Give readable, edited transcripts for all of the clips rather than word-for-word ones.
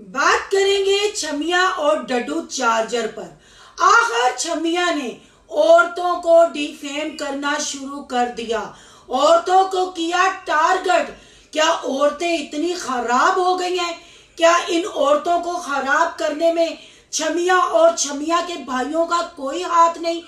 बात करेंगे छमिया और डड्डू चार्जर पर। आखिर छमिया ने औरतों को डिफेम करना शुरू कर दिया, औरतों को किया टारगेट। क्या औरतें इतनी खराब हो गई हैं? क्या इन औरतों को खराब करने में छमिया और छमिया के भाइयों का कोई हाथ नहीं?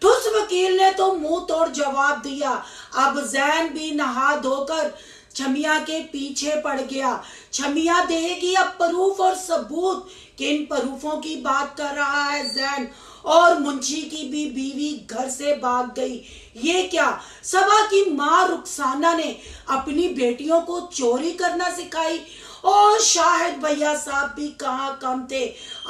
ठुस वकील ने तो मुंह तोड़ जवाब दिया। अब जैन भी नहा धोकर छमिया के पीछे पड़ गया। छमिया देगी अब प्रूफ और सबूत। किन प्रूफों की बात कर रहा है जैन? और मुंशी की भी बीवी घर से भाग गई। ये क्या? सबा की माँ रुखसाना ने अपनी बेटियों को चोरी करना सिखाई। और शाहिद भैया साहब भी कहाँ कम थे,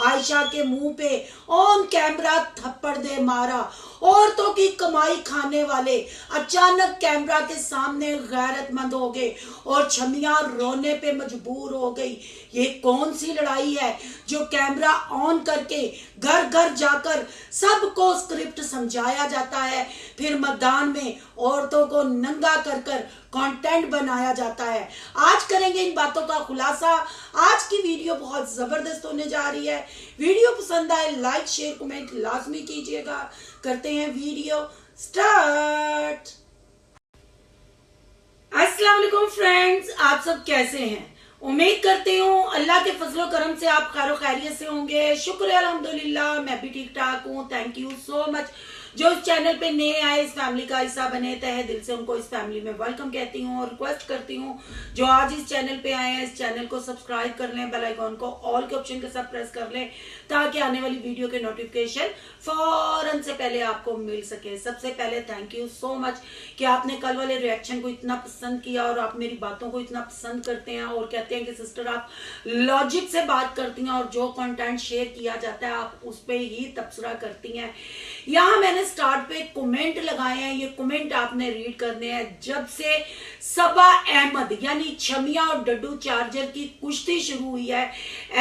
आयशा के मुंह पे ऑन कैमरा थप्पड़ दे मारा। औरतों की कमाई खाने वाले अचानक कैमरा के सामने गैरतमंद हो गए और छमिया रोने पे मजबूर हो गई। ये कौन सी लड़ाई है जो कैमरा ऑन करके घर घर जाकर सबको स्क्रिप्ट समझाया जाता है, फिर मैदान में औरतों को नंगा कर कर कंटेंट बनाया जाता है? आज करेंगे इन बातों का खुलासा। आज की वीडियो बहुत जबरदस्त होने जा रही है। वीडियो पसंद आए लाइक शेयर कमेंट लाजमी कीजिएगा। करते हैं वीडियो स्टार्ट। अस्सलाम वालेकुम फ्रेंड्स, आप सब कैसे हैं? उम्मीद करती हूँ अल्लाह के फजलो करम से आप खैर खैरियत से होंगे। शुक्र है अल्हम्दुलिल्लाह, मैं भी ठीक ठाक हूँ। Thank you so much. जो इस चैनल पे नए आए, इस फैमिली का हिस्सा बने, तहे दिल से उनको इस फैमिली में वेलकम कहती हूँ और रिक्वेस्ट करती हूँ जो आज इस चैनल पे आए हैं इस चैनल को सब्सक्राइब कर लें, बेल आइकॉन को ऑल के ऑप्शन के साथ प्रेस कर लें ताकि आने वाली वीडियो के नोटिफिकेशन फौरन से पहले आपको मिल सके। सबसे पहले थैंक यू सो मच कि आपने कल वाले रिएक्शन को इतना पसंद किया और आप मेरी बातों को इतना पसंद करते हैं और कहते हैं कि सिस्टर आप लॉजिक से बात करती हैं और जो कंटेंट शेयर किया जाता है आप उस पर ही तबसरा करती हैं। यहाँ मैंने स्टार्ट पे कमेंट लगाए हैं, ये कमेंट आपने रीड करने हैं। जब से सबा अहमद यानी छमिया और डड्डू चार्जर की कुश्ती शुरू हुई है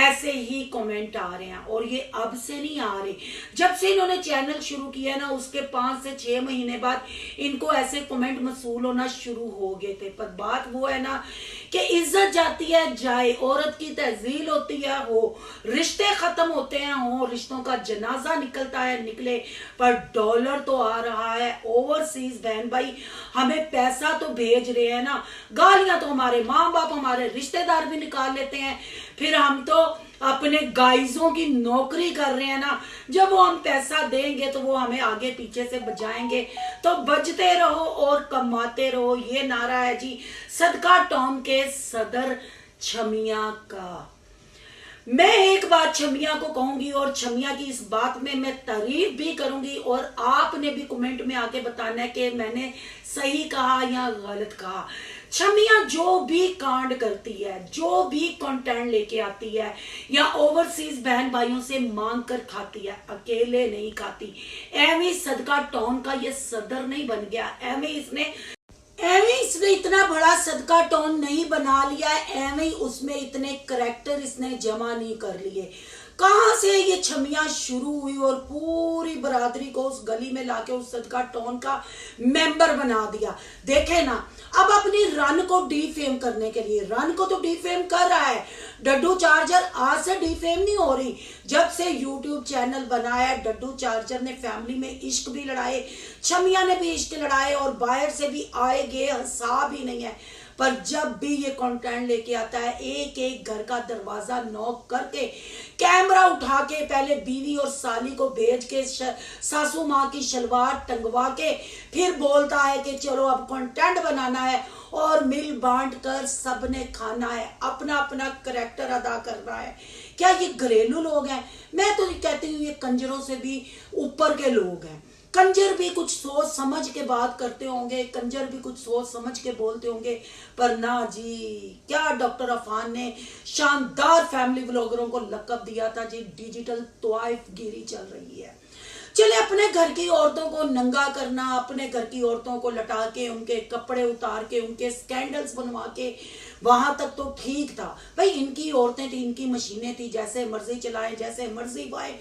ऐसे ही कमेंट आ रहे हैं और ये अब से नहीं आ रहे। जब से इन्होंने चैनल शुरू किया ना उसके 5 से 6 महीने बाद इनको ऐसे कमेंट मसूल होना शुरू हो गए थे। पर बात वो है ना कि इज्जत जाती है जाए, औरत की तहजील होती है हो, रिश्ते खत्म होते हैं हो, रिश्तों का जनाजा निकलता है निकले, पर डॉलर तो आ रहा है। ओवरसीज बहन भाई हमें पैसा तो भेज रहे हैं ना, गालियां तो हमारे माँ बाप हमारे रिश्तेदार भी निकाल लेते हैं, फिर हम तो अपने गाइजों की नौकरी कर रहे हैं ना। जब वो हम पैसा देंगे तो वो हमें आगे पीछे से बजाएंगे। तो बजते रहो और कमाते रहो, ये नारा है जी सदका टॉम के सदर छमिया का। मैं एक बात छमिया को कहूंगी और छमिया की इस बात में मैं तारीफ भी करूंगी और आपने भी कमेंट में आके बताना है कि मैंने सही कहा या गलत कहा। छमिया जो भी कांड करती है, जो भी कंटेंट लेके आती है या ओवरसीज बहन भाइयों से मांग कर खाती है, अकेले नहीं खाती। एवं सदका टॉन का ये सदर नहीं बन गया, एवं इसने इतना बड़ा सदका टोन नहीं बना लिया, एवं उसमें इतने करैक्टर इसने जमा नहीं कर लिए। कहां से ये छमिया शुरू हुई और पूरी बरादरी को उस गली में लाके उस सदका टोन का मेंबर बना दिया। देखे ना, अब अपनी रन को डीफेम करने के लिए, रन को तो डीफेम कर रहा है डड्डू चार्जर, आज से डीफेम नहीं हो रही। जब से यूट्यूब चैनल बनाया डड्डू चार्जर ने फैमिली में इश्क भी लड़ाए, छमिया ने भी इश्क लड़ाए और बाहर से भी आए गए हिसाब ही नहीं है। पर जब भी ये कंटेंट लेके आता है एक एक घर का दरवाजा नॉक करके कैमरा उठा के पहले बीवी और साली को भेज के सासू माँ की शलवार टंगवा के फिर बोलता है कि चलो अब कंटेंट बनाना है और मिल बांट कर सबने खाना है, अपना अपना करैक्टर अदा करना है। क्या ये घरेलू लोग हैं? मैं तो कहती हूँ ये कंजरों से भी ऊपर के लोग हैं। कंजर भी कुछ सोच समझ के बात करते होंगे, कंजर भी कुछ सोच समझ के बोलते होंगे, पर ना जी। क्या डॉक्टर अफान ने शानदार फैमिली व्लॉगरों को लक़ब दिया था जी, डिजिटल तवाइफ गिरी चल रही है। चले अपने घर की औरतों को नंगा करना, अपने घर की औरतों को लटा के उनके कपड़े उतार के उनके स्कैंडल्स बनवा के, वहां तक तो ठीक था भाई। इनकी औरतें थी, इनकी मशीनें थी, जैसे मर्जी चलाएं जैसे मर्जी पाए।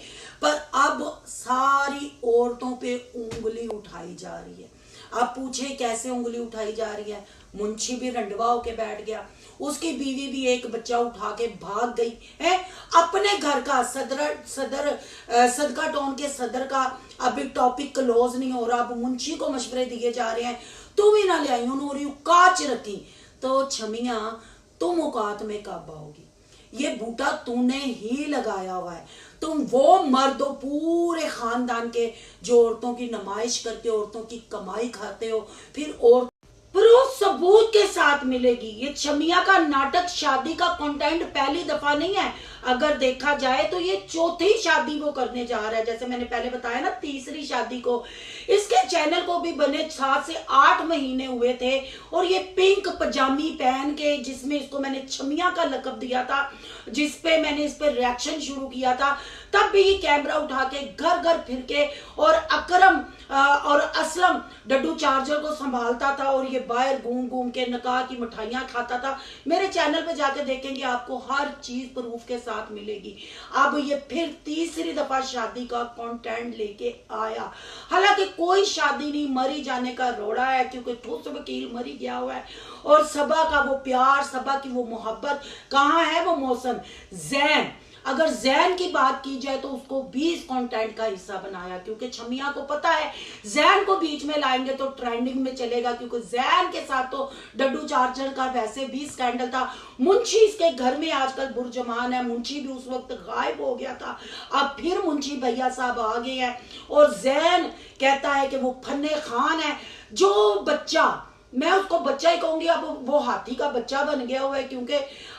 पर अब सारी औरतों पे उंगली उठाई जा रही है। अब पूछे कैसे उंगली उठाई जा रही है? मुंशी भी रंडवा होके बैठ गया, उसकी बीवी भी एक बच्चा उठा के भाग गई है। अपने घर का सदका टाउन के सदर का अभी टॉपिक क्लोज नहीं हो रहा, अब मुंशी को मशवरे दिए जा रहे हैं, तुम ही ना ले आई, उन्होंने काच रखी। तो छमिया तुम औकात में कब आओगी? ये बूटा तूने ही लगाया हुआ है। तुम वो मर्द हो पूरे खानदान के जो औरतों की नुमाइश करते हो, औरतों की कमाई खाते हो, फिर और प्रूफ सबूत के साथ मिलेगी। ये छमिया का नाटक शादी का कंटेंट पहली दफा नहीं है, अगर देखा जाए तो ये चौथी शादी वो करने जा रहा है। जैसे मैंने पहले बताया ना, तीसरी शादी को इसके चैनल को भी बने 7 से 8 महीने हुए थे, और ये पिंक पजामी पहन के, जिसमें इसको मैंने छमिया का लकब दिया था, जिसपे मैंने इस पे रिएक्शन शुरू किया था, तब भी ये कैमरा उठा के घर घर फिर के और अकरम और असलम डड्डू चार्जर को संभालता था, और ये बाहर घूम घूम के निकाह की मिठाइयां खाता था। मेरे चैनल पे जाके देखेंगे, आपको हर चीज प्रूफ के साथ मिलेगी। अब ये फिर तीसरी दफा शादी का कंटेंट लेके आया। हालांकि कोई शादी नहीं, मरी जाने का रोड़ा है, क्योंकि ठोस वकील मरी गया हुआ है, और सबा का वो प्यार, सबा की वो मोहब्बत कहाँ है? वो मौसम जैन, अगर जैन की बात की जाए तो उसको भी इस कंटेंट का हिस्सा बनाया, क्योंकि छमिया को पता है जैन को बीच में लाएंगे तो ट्रेंडिंग में चलेगा, क्योंकि जैन के साथ तो डड्डू चार्जर का वैसे भी स्कैंडल था। मुंशी इसके घर में आजकल बुरजमान है, मुंशी भी उस वक्त गायब हो गया था, अब फिर मुंशी भैया साहब आ गए हैं, और जैन कहता है कि वो फन्ने खान है। जो बच्चा, मैं उसको बच्चा ही कहूंगी, अब वो हाथी का बच्चा बन गया हुआ है, क्योंकि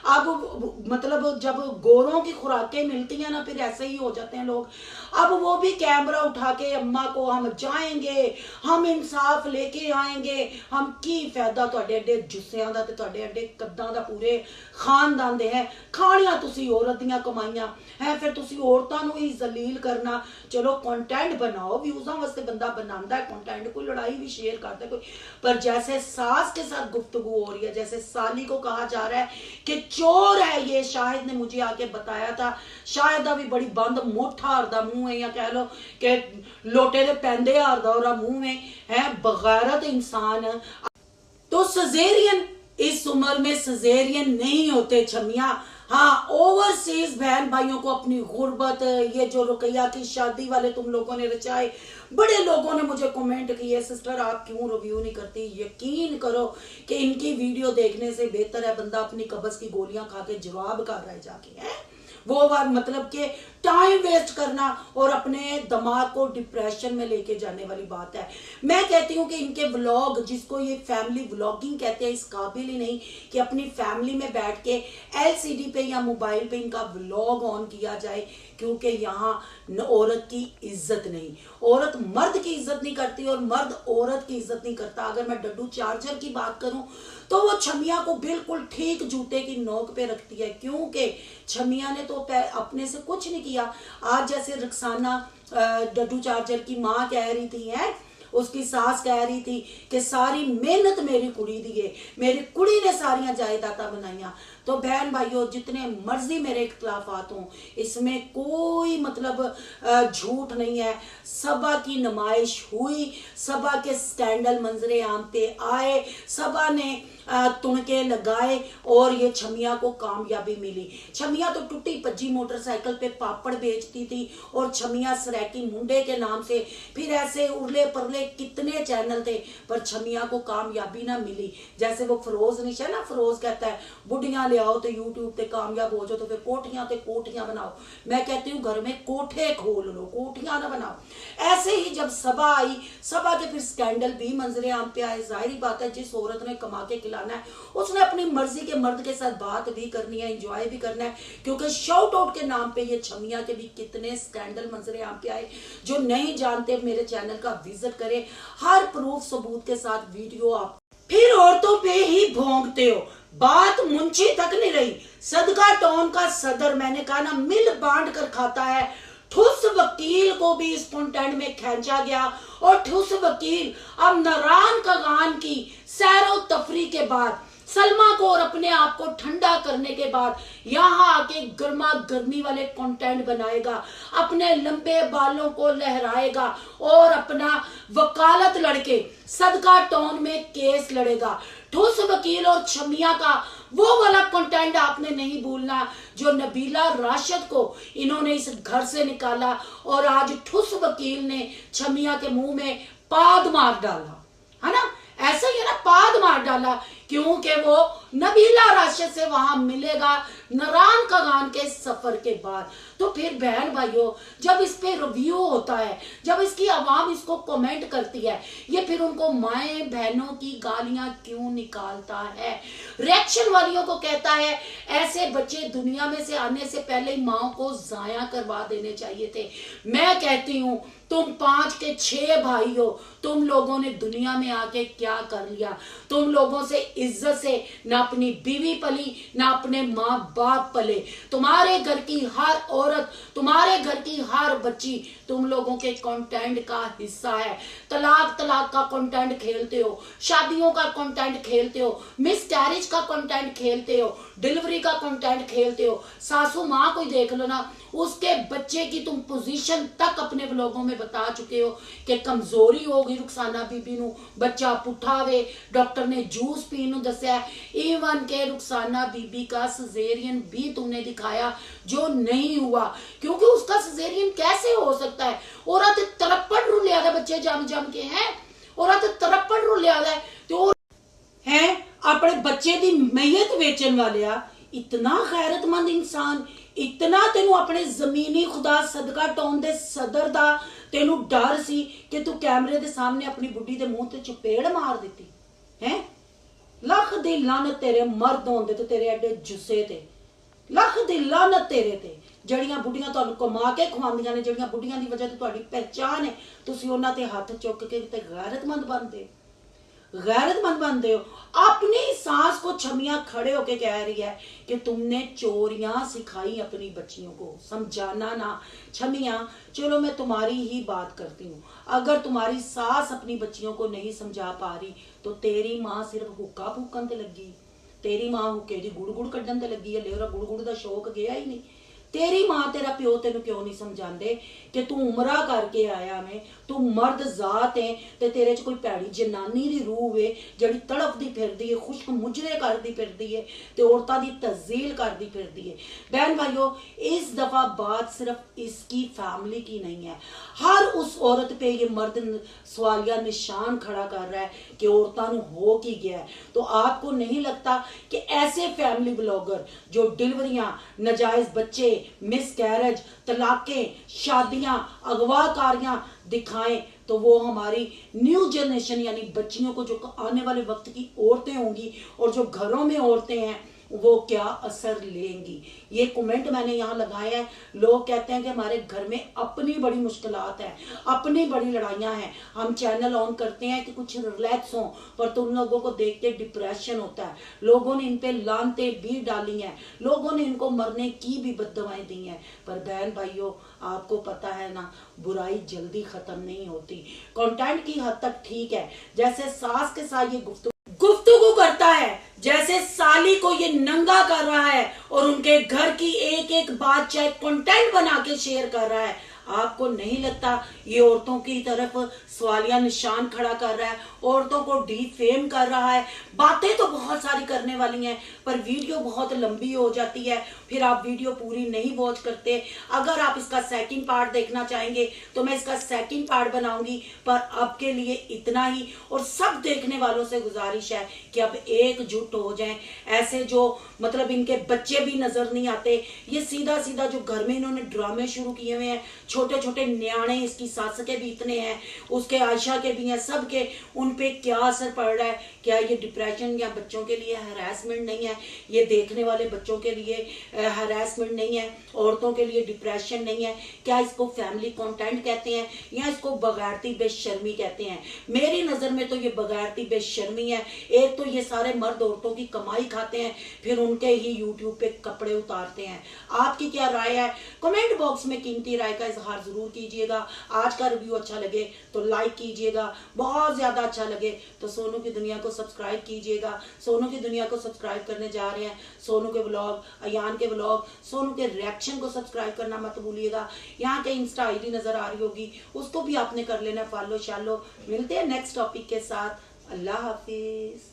अब मतलब जब गोरों की खुराकें मिलती हैं ना, फिर ऐसे ही हो जाते हैं लोग। अब वो भी कैमरा उठा के अम्मा को हम जाएंगे, हम इंसाफ लेके आएंगे, हम की फायदा ਤੁਹਾਡੇ ਅੱਡੇ ਜੁੱਸਿਆਂ ਦਾ ਤੇ ਤੁਹਾਡੇ ਅੱਡੇ ਕੱਦਾਂ ਦਾ ਪੂਰੇ ਖਾਨਦਾਨ ਦੇ ਹੈ, ਖਾਣੀਆਂ ਤੁਸੀਂ ਔਰਤ ਦੀਆਂ ਕਮਾਈਆਂ ਹੈ, ਫਿਰ ਤੁਸੀਂ ਔਰਤਾਂ ਨੂੰ ਹੀ ਜ਼ਲੀਲ ਕਰਨਾ। ਚਲੋ कंटेंट बनाओ, व्यूज़ों वास्ते बंदा बनाता है कंटेंट, कोई लड़ाई भी शेयर करता है कोई, पर जैसे सास के साथ गुफ्तगू हो रही है, जैसे साली को कहा जा रहा है कि चोर है ये, शाहिद ने मुझे आके बताया था, शाहिद भी बड़ी बंद मोटा हारदा मुंह है, या कह लो कि लोटे दे पैंदे हारदा और मुंह में है, बगैरत इंसान। तो सजेरियन इस उम्र में सजेरियन नहीं होते छमिया। हाँ, ओवरसीज बहन भाइयों को अपनी गुर्बत, ये जो रुकैया की शादी वाले तुम लोगों ने रचाए, बड़े लोगों ने मुझे कमेंट किए, सिस्टर आप क्यों रिव्यू नहीं करती? यकीन करो कि इनकी वीडियो देखने से बेहतर है बंदा अपनी कब्ज की गोलियां खा के जवाब कर रहा है जाके, है वो मतलब के टाइम वेस्ट करना और अपने दिमाग को डिप्रेशन में लेके जाने वाली बात है। मैं कहती हूँ कि इनके व्लॉग, जिसको ये फैमिली व्लॉगिंग कहते हैं, इस काबिल ही नहीं कि अपनी फैमिली में बैठ के एलसीडी पे या मोबाइल पे इनका व्लॉग ऑन किया जाए, क्योंकि यहाँ औरत की इज्जत नहीं, औरत मर्द की इज्जत नहीं करती और मर्द औरत की इज्जत नहीं करता। अगर मैं डड्डू चार्जर की बात करूं तो वो छमिया को बिल्कुल ठीक जूते की नोक पे रखती है, क्योंकि छमिया ने तो अपने से कुछ नहीं किया। आज जैसे रक्साना डड्डू चार्जर की माँ कह रही थी, है उसकी सास कह रही थी कि सारी मेहनत मेरी कुड़ी दी है, मेरी कुड़ी ने सारिया जायदादा बनाइया। तो बहन भाइयों, जितने मर्जी मेरे इख्तलाफात हों, इसमें कोई मतलब झूठ नहीं है। सबा की नुमाइश हुई, सबा के स्कैंडल मंजरे आम पे आए, सबा ने तुणके लगाए और ये छमिया को कामयाबी मिली। छमिया तो टूटी भज्जी मोटरसाइकिल पे पापड़ बेचती थी, और छमिया सरेकी मुंडे के नाम से फिर ऐसे उरले परले कितने चैनल थे, पर छमिया को कामयाबी ना मिली। जैसे वो फरोज निशा ना, फरोज कहता है बुढ़ियां ले आओ तो यूट्यूब पे कामयाब हो जाओ, तो फिर कोठियां बनाओ। मैं कहती हूँ घर में कोठे खोल लो, कोठियां ना बनाओ। ऐसे ही जब सबा आई, सबा के फिर स्कैंडल भी मंजरे आम पे आए। जाहिर बात है, जिस औरत ने कमा के खिलाना है उसने अपनी मर्जी के मर्द के साथ बात भी करनी है, एंजॉय भी करना है, क्योंकि शाउट आउट के नाम पे ये छमिया के भी कितने स्कैंडल मंजरे आम पे आए। जो नहीं जानते मेरे चैनल का विजिट करें, हर प्रूफ सबूत के साथ वीडियो। आप फिर औरतों पे ही भोंकते हो, बात मुंशी तक नहीं रही। सदका टाउन का सदर, मैंने कहा ना, मिल बांट कर खाता है। ठुस वकील को भी इस कंटेंट में खींचा गया, और ठुस वकील अब नारायण कगान की सैरो तफरी के बाद, सलमा को और अपने आप को ठंडा करने के बाद यहाँ आके गर्मा गर्मी वाले कंटेंट बनाएगा, अपने लंबे बालों को लहराएगा और अपना वकालत लड़के सदका टाउन में केस लड़ेगा। ठुस वकील और छमिया का वो वाला कंटेंट आपने नहीं भूलना जो नबीला राशिद को इन्होंने इस घर से निकाला और आज ठुस वकील ने छमिया के मुंह में पाद मार डाला, है ना। ऐसा ही है ना, पाद मार डाला, क्योंकि वो नबीला राशिद से वहां मिलेगा नारान कगान के सफर के बाद। तो फिर बहन भाइयों, जब इस पे रिव्यू होता है, जब इसकी आवाम इसको कमेंट करती है, ये फिर उनको माए बहनों की गालियां क्यों निकालता है? रिएक्शन वालियों को कहता है ऐसे बच्चे दुनिया में से आने से पहले ही माओ को जाया करवा देने चाहिए थे। मैं कहती हूं तुम 5 के 6 भाई हो, तुम लोगों ने दुनिया में आके क्या कर लिया? तुम लोगों से इज्जत से ना अपनी बीवी पली ना अपने माँ बाप पले। तुम्हारे घर की हर औरत, तुम्हारे घर की हर बच्ची तुम लोगों के कंटेंट का हिस्सा है। तलाक का कंटेंट खेलते हो, शादियों का कंटेंट खेलते हो, मिसकैरेज का कंटेंट खेलते हो, डिलीवरी का कंटेंट खेलते हो। सासू माँ को देख लो ना, उसके बच्चे की तुम पोजीशन तक अपने व्लॉगों में बता चुके हो कि कमजोरी होगी रुखसाना बीबी नू, बच्चा पुठा वे, डॉक्टर ने जूस पीनू दस्या। इवन के रुखसाना बीबी का सजेरियन भी तुमने दिखाया जो नहीं हुआ, क्योंकि उसका सजेरियन कैसे हो सकता है? औरत तरप्पड़ रू लिया बच्चे जम जम के हैं, औरत तरप्पड़ रू लिया तो है अपने बच्चे दी मैयत वेचन वाले। इतना गैरतमंद इंसान, इतना तेनू अपने जमीनी खुदा सदका टॉन दे सदर दा तेनू डर सी कि तू कैमरे दे सामने अपनी बुढ़ी दे मुंह ते चपेड़ मार देती है। लख दी लानत तेरे मर्द होंदे ते तेरे एडे जुस्से ते, लख दी लानत तेरे ते। जड़ियां बुढ़ियां तुहानू कमा के खवांदियां ने, जड़ियां बुढ़ियां दी वजह ते तुहाडी पहचान है, तुसी उन्हां ते हथ चुक के ते गैरतमंद बनदे, गैरतमंद बनते हो। अपनी सास को छमिया खड़े होके कह रही है कि तुमने चोरियां सिखाई अपनी बच्चियों को, समझाना ना। छमिया चलो मैं तुम्हारी ही बात करती हूँ, अगर तुम्हारी सास अपनी बच्चियों को नहीं समझा पा रही तो तेरी माँ सिर्फ हुक्का फूकन ते लगी, तेरी माँ हुक्के दी गुड़ गुड़ कड्डन ते लगी है, लेवरा गुड़ गुड़ दा शौक गया ही नहीं। तेरी माँ तेरा प्यो तेन क्यों नहीं समझाते कि तू उमरा करके आया में, तू मर्द जात है ते तेरे च कोई भैड़ी जनानी दी रूह है जड़ी तड़फदी फिरदी है, खुश्क मुजरे करदी फिरदी है ते औरतां दी तज़ील करदी फिरदी है। बहन भाइयों, इस दफा बात सिर्फ इसकी फैमिली की नहीं है, हर उस औरत पे ये मर्द सवालिया निशान खड़ा कर रहा है कि औरतां नूं हो की गया है। तो आपको नहीं लगता कि ऐसे फैमिली ब्लॉगर जो डिलीवरियां, नाजायज बच्चे, मिसकैरेज, तलाकें, शादियां, अगवाकारियां दिखाएं तो वो हमारी न्यू जनरेशन यानी बच्चियों को जो आने वाले वक्त की औरतें होंगी और जो घरों में औरतें हैं वो क्या असर लेंगी? ये कमेंट मैंने यहाँ लगाया है। लोग कहते हैं कि हमारे घर में अपनी बड़ी मुश्किलात हैं, अपनी बड़ी लड़ाइयाँ हैं, हम चैनल ऑन करते हैं कि कुछ रिलैक्स हों, पर तुम लोगों को देख के डिप्रेशन होता है। लोगों ने इन पे लानते भी डाली हैं, लोगों ने इनको मरने की भी बद्दुआएं दी हैं। पर बहन भाइयों, आपको पता है ना, बुराई जल्दी खत्म नहीं होती। कंटेंट की हद तक ठीक है, जैसे सास के साथ ये गुफ्तगू करता है, जैसे साली को ये नंगा कर रहा है और उनके घर की एक एक बात चाहे कंटेंट बना के शेयर कर रहा है, आपको नहीं लगता ये औरतों की तरफ सवालिया निशान खड़ा कर रहा है, औरतों को डिफेम कर रहा है? बातें तो बहुत सारी करने वाली हैं पर वीडियो बहुत लंबी हो जाती है, फिर आप वीडियो पूरी नहीं वॉच करते। अगर आप इसका सेकंड पार्ट देखना चाहेंगे तो मैं इसका सेकंड पार्ट बनाऊंगी, पर आपके लिए इतना ही। और सब देखने वालों से गुजारिश है कि अब एकजुट हो जाएं। ऐसे जो मतलब इनके बच्चे भी नजर नहीं आते, ये सीधा सीधा जो घर में इन्होंने ड्रामे शुरू किए हुए हैं, छोटे छोटे न्याणे, इसकी सास के भी इतने हैं, उसके आयशा के भी हैं, सब के, उन पे क्या असर पड़ रहा है? क्या ये डिप्रेशन या बच्चों के लिए हरासमेंट नहीं है? ये देखने वाले बच्चों के लिए हरासमेंट नहीं है? औरतों के लिए डिप्रेशन नहीं है? क्या इसको फैमिली कंटेंट कहते हैं या इसको बगैरती बेशर्मी कहते हैं? मेरी नजर में तो ये बगैरती बेशर्मी है। एक तो ये सारे मर्द औरतों की कमाई खाते हैं, फिर उनके ही यूट्यूब पे कपड़े उतारते हैं। आपकी क्या राय है? कमेंट बॉक्स में कीमती राय का इजहार जरूर कीजिएगा। आज का रिव्यू अच्छा लगे तो लाइक कीजिएगा, बहुत ज्यादा अच्छा लगे तो सोनू की दुनिया को सब्सक्राइब कीजिएगा। सोनू की दुनिया को सब्सक्राइब करने जा रहे हैं, सोनू के व्लॉग, अयान के व्लॉग, सोनू के रिएक्शन को सब्सक्राइब करना मत भूलिएगा। यहाँ के इंस्टा आईडी नजर आ रही होगी, उसको भी आपने कर लेना फॉलो शालो। मिलते हैं नेक्स्ट टॉपिक के साथ। अल्लाह हाफिज।